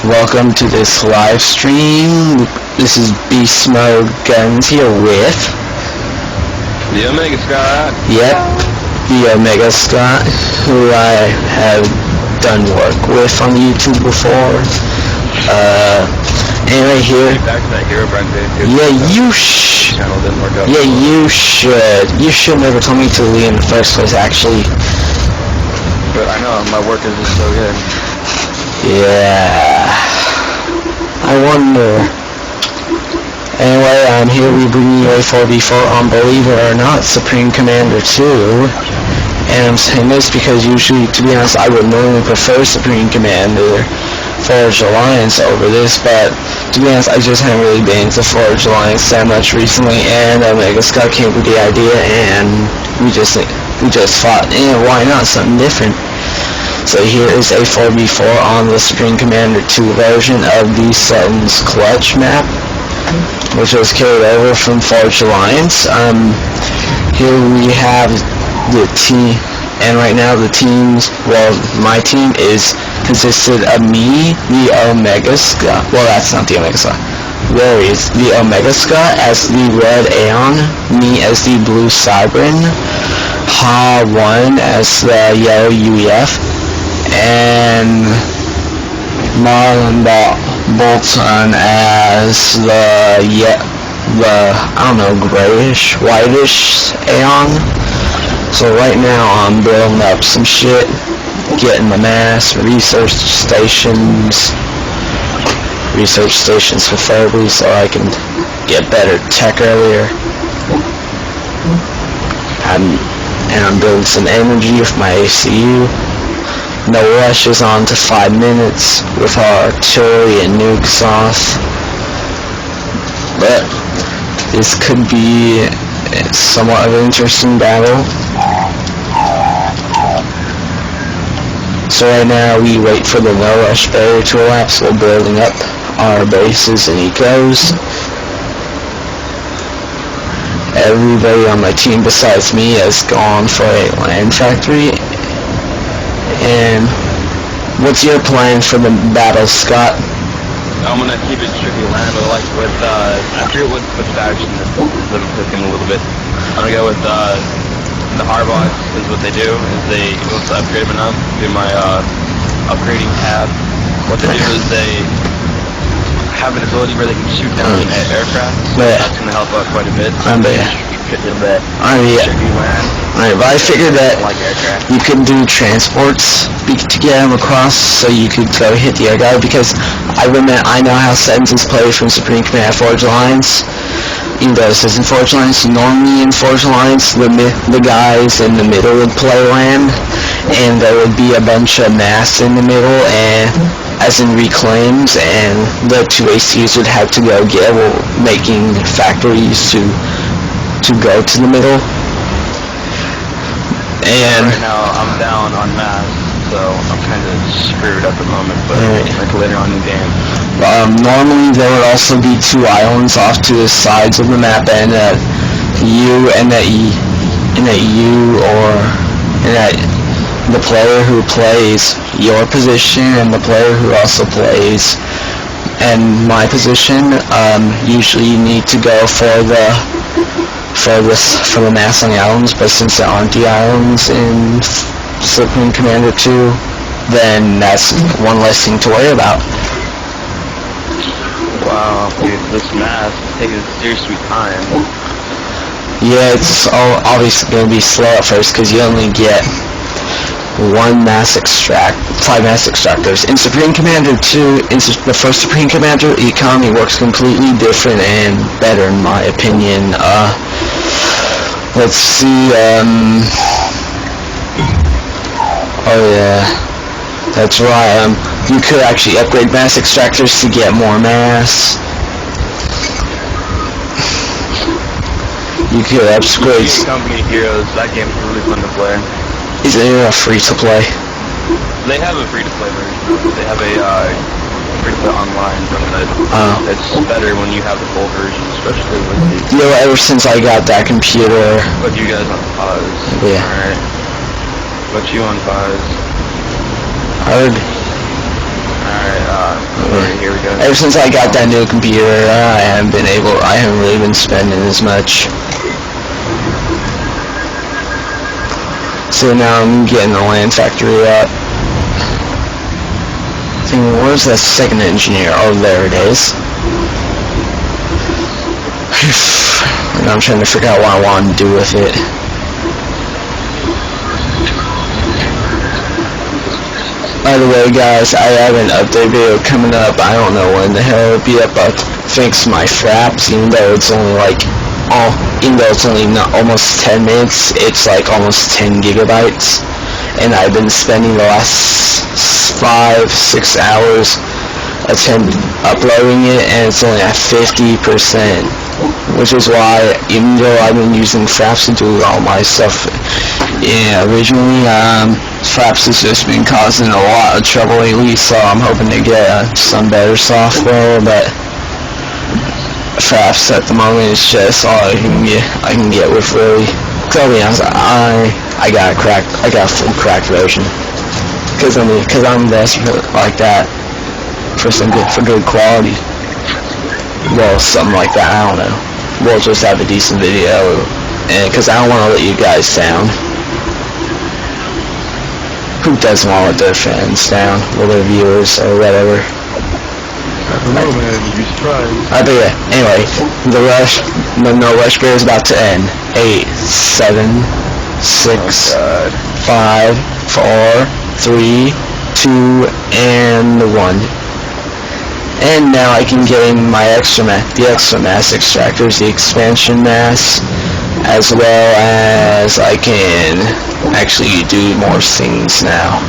Welcome to this live stream. This is Beast Mode Guns here with... The Omega Scott. Yep, the Omega Scott, who I have done work with on YouTube before. Anyway, here... Back to that Hero Brand video. Yeah, you Channel didn't work out. Yeah, you should. You should never told me to leave in the first place, actually. But I know, my work is just so good. Yeah. I wonder. Anyway, I'm here. We bring you a 4v4 on, believe it or not, Supreme Commander 2. And I'm saying this because usually, to be honest, I would normally prefer Supreme Commander Forge Alliance over this, but to be honest, I just haven't really been into Forge Alliance that much recently, and Omega Scott came with the idea, and we just thought, why not something different? So here is a 4v4 on the Supreme Commander 2 version of the Setons Clutch map, which was carried over from Forge Alliance. Here we have the team, and right now the teams, well, my team consisted of me, the Omega Scott, well, that's not the Omega Scott, there is the Omega Scott as the Red Aeon, me as the Blue Cybran, Ha1 as the Yellow UEF, and Marlon Bolton as the I don't know, grayish, whitish Aeon. So right now I'm building up some shit, getting the mass, research stations preferably, so I can get better tech earlier. I'm building some energy with my ACU. No rush is on to 5 minutes with our artillery and nuke sauce. But this could be somewhat of an interesting battle. So right now we wait for the no rush barrier to elapse while building up our bases and ecos. Everybody on my team besides me has gone for a land factory. And what's your plan for the battle, Scott? I'm gonna keep it strictly land, but like with, I forget what faction that I'm cooking a little bit. I'm gonna go with, the Harbots is what they do, is they, once I upgrade them enough, do my, upgrading tab. What they do is they have an ability where they can shoot down aircraft, so that's gonna help out quite a bit. Alright, but I figured that you could do transports to get them across, so you could go hit the air guy, because I know how Setons is played from Supreme Commander Forge Alliance. Even though this isn't Forge Alliance, normally in Forge Alliance, the guys in the middle would play land, and there would be a bunch of mass in the middle, and as in reclaims, and the two ACs would have to go get, making factories to go to the middle. And right now I'm down on mass, so I'm kind of screwed at the moment, but like later on in the game. Normally there would also be two islands off to the sides of the map, and the player who plays your position and the player who also plays and my position. Usually you need to go for the mass on the islands, but since there aren't the islands in Supreme Commander 2, then that's one less thing to worry about. Wow, dude, this mass is taking its dear sweet time. Yeah, it's obviously going to be slow at first because you only get 5 mass extractors. In Supreme Commander 2, the first Supreme Commander, the economy works completely different and better in my opinion. Let's see, oh yeah, that's right, you could actually upgrade mass extractors to get more mass. You could upgrade... Company Heroes, that game's really fun to play. Is it a free-to-play? They have a free-to-play version. They have a free-to-play online, but it's better when you have the full version, especially with the... Ever since I got that computer... Put you guys on pause. Yeah. Alright. Put you on pause. Heard. Alright, Alright, here we go. Ever since I got that new computer, I haven't really been spending as much. So now I'm getting the land factory up. Where's that second engineer? Oh, there it is. And I'm trying to figure out what I want to do with it. By the way, guys, I have an update video coming up. I don't know when the hell it'll be up, but thanks to my fraps, even though it's only not almost 10 minutes, it's like almost 10 gigabytes. And I've been spending the last 5-6 hours uploading it, and it's only at 50%, which is why, even though I've been using Fraps to do all my stuff, originally, Fraps has just been causing a lot of trouble lately, so I'm hoping to get some better software, but Fraps at the moment is just all I can get with, really. To be honest, I got a full cracked version, cause I'm desperate like that for good quality. Well, something like that. I don't know. We'll just have a decent video, and cause I don't want to let you guys down. Who doesn't want to let their fans down, or their viewers, or whatever? I don't know, man. You should try. But yeah, anyway, the no rush period is about to end. 8, 7, 6, 5, 4, 3, 2, and 1. And now I can get in my the extra mass extractors, the expansion mass, as well as I can actually do more things now.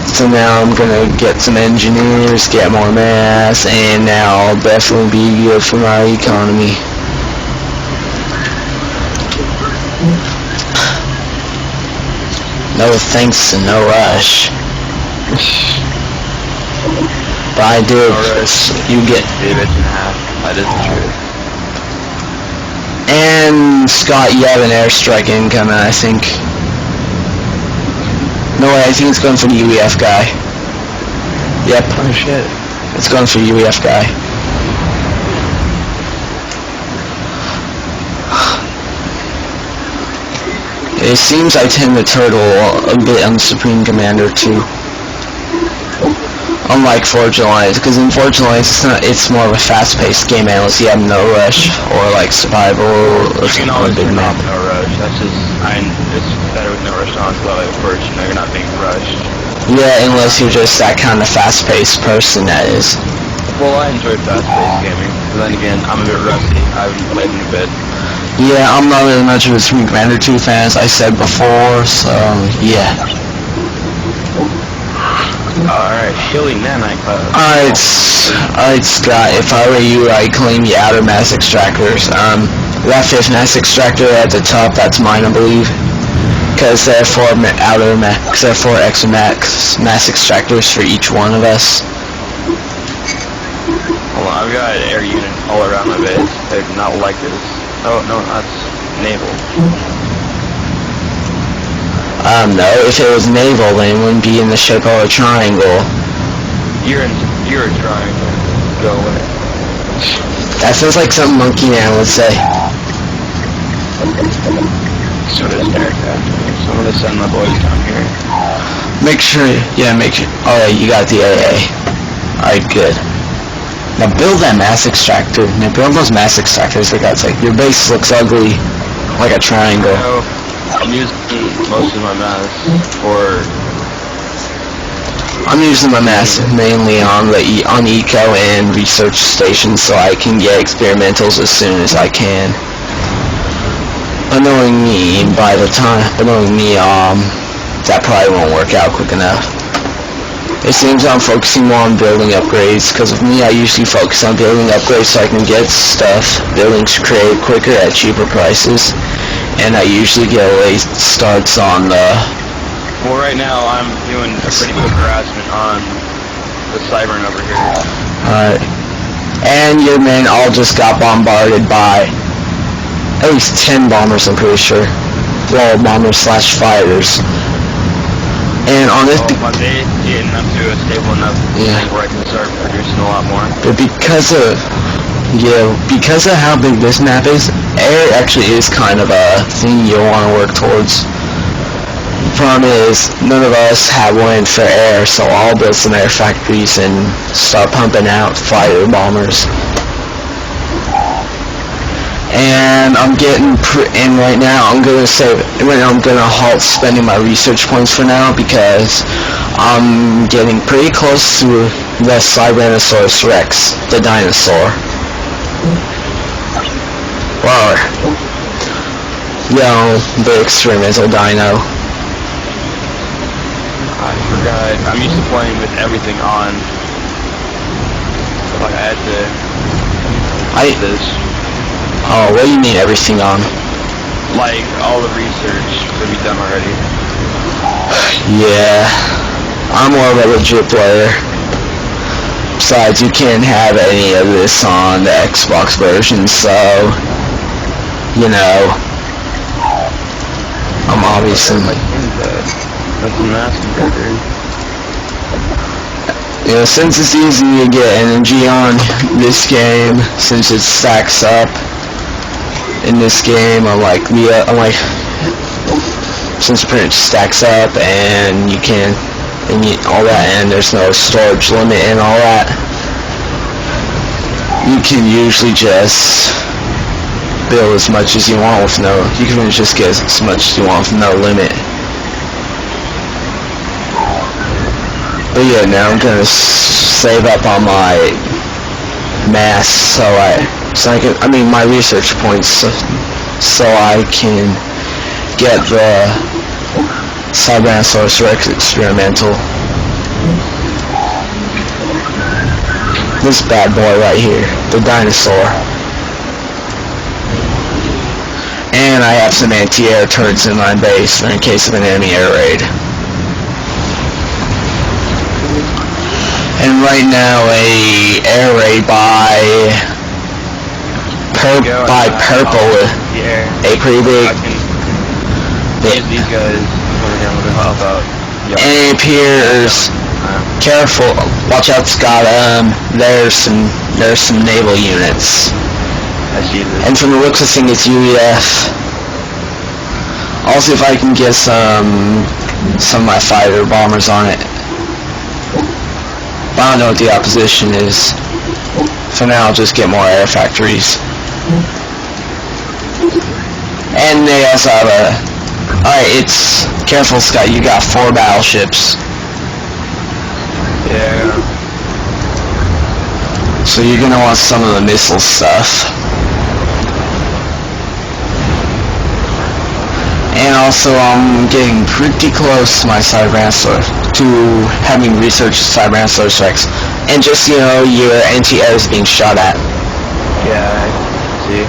So now I'm gonna get some engineers, get more mass, and now I'll definitely be good for my economy. No thanks and no rush. But I did. You get. That is the truth. And Scott, you have an airstrike incoming, I think. No way, I think it's going for the UEF guy. Yep. Oh shit. It's going for the UEF guy. It seems I tend to turtle a bit on Supreme Commander too. Unlike Fortune Alliance, because in Fortune Alliance it's more of a fast-paced game unless you have no rush or like survival or something on a big map. No rush. That's just it's better with no rush on, so like first you're not being rushed. Yeah, unless you're just that kind of fast-paced person, that is. Well, I enjoy fast-paced gaming, but then again, I'm a bit rusty. I haven't played in a bit. Yeah, I'm not really much of a Supreme Commander 2 fan, as I said before, so yeah. Alright, healing nanite class. Alright, Scott, if I were you, I'd claim the outer mass extractors. That 5th mass extractor at the top, that's mine, I believe. Because there are 4 extra mass extractors for each one of us. Hold on, I've got air unit all around my base. They do not like this. Oh, no, that's naval. No, if it was naval, then it wouldn't be in the shape of a triangle. You're a triangle. Go away. That sounds like something Monkey Man would say. So does aircraft. So I'm gonna send my boys down here. Make sure. Alright, you got the AA. Alright, good. Now build that mass extractor. Now build those mass extractors. It's like your base looks ugly, like a triangle. I'm using most of my mass for. I'm using my mass mainly on eco and research stations, so I can get experimentals as soon as I can. But knowing me, that probably won't work out quick enough. It seems I'm focusing more on building upgrades, because with me I usually focus on building upgrades so I can get buildings created quicker at cheaper prices, and I usually get late starts on the... Well, right now I'm doing a pretty quick harassment on the Cybern over here. Alright. And your men all just got bombarded by at least 10 bombers, I'm pretty sure. Well, bombers/fighters. And on this... Oh, my base getting getting up to a stable enough thing where I can start producing a lot more. But because of how big this map is, air actually is kind of a thing you want to work towards. The problem is, none of us have land for air, so I'll build some air factories and start pumping out fighter bombers. And I'm getting, and right now I'm gonna halt spending my research points for now because I'm getting pretty close to the Tyrannosaurus Rex, the dinosaur. Or, the experimental dino. I forgot. I'm used to playing with everything on. So like I had to this. Oh, what do you mean everything on? Like all the research to be done already. Yeah, I'm more of a legit player. Besides, you can't have any of this on the Xbox version, so I'm obviously. Since it's easy to get energy on this game, since it stacks up in this game, since it pretty much stacks up and you can, all that, and there's no storage limit and all that, you can usually just build as much as you want with you can just get as much as you want with no limit. But yeah, now I'm gonna save up on my mass my research points, so I can get the Tyrannosaurus Rex experimental. This bad boy right here, the dinosaur. And I have some anti-air turrets in my base in case of an enemy air raid. And right now, a air raid by purple, a pretty big. These guys coming down with a help out. And it appears. Careful! Watch out, Scott. There's some naval units. I see this. And from the looks of things, it's UEF. I'll see if I can get some of my fighter bombers on it. I don't know what the opposition is. For now, I'll just get more air factories. And they also have Alright, it's... Careful, Scott, you got 4 battleships. Yeah. So you're gonna want some of the missile stuff. And also, I'm getting pretty close to my having researched Tyrannosaurus Rex. And just, your anti-air is being shot at. Yeah, I see.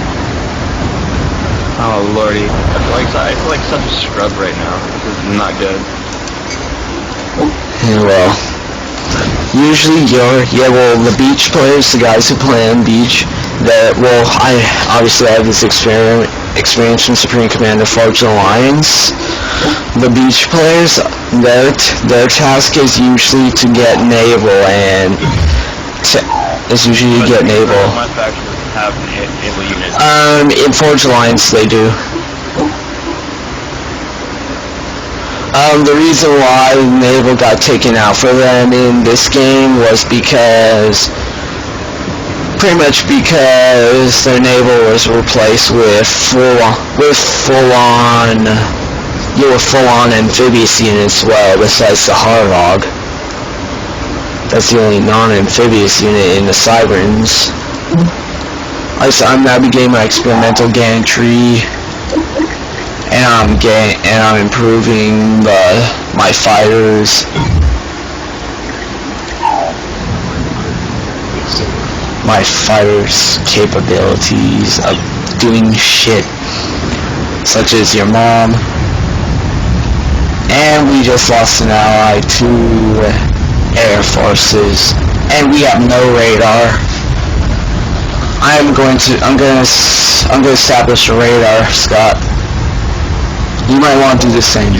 Oh, lordy. I feel like such a scrub right now. This is not good. Yeah, well, usually the beach players, the guys who play on beach, I obviously have this experience from Supreme Commander Forged Alliance. The beach players, their task is usually to get naval, and naval. My factions have naval units. In Forged Alliance they do. The reason why naval got taken out for them in this game was pretty much because their naval was replaced with full-on amphibious units, besides the Harvog. That's the only non-amphibious unit in the Sirens. I'm now beginning my experimental gantry, and I'm improving my fighters. My fighters' capabilities of doing shit, such as your mom. And we just lost an ally to air forces, and we have no radar. I'm going to establish a radar, Scott. You might want to do the same.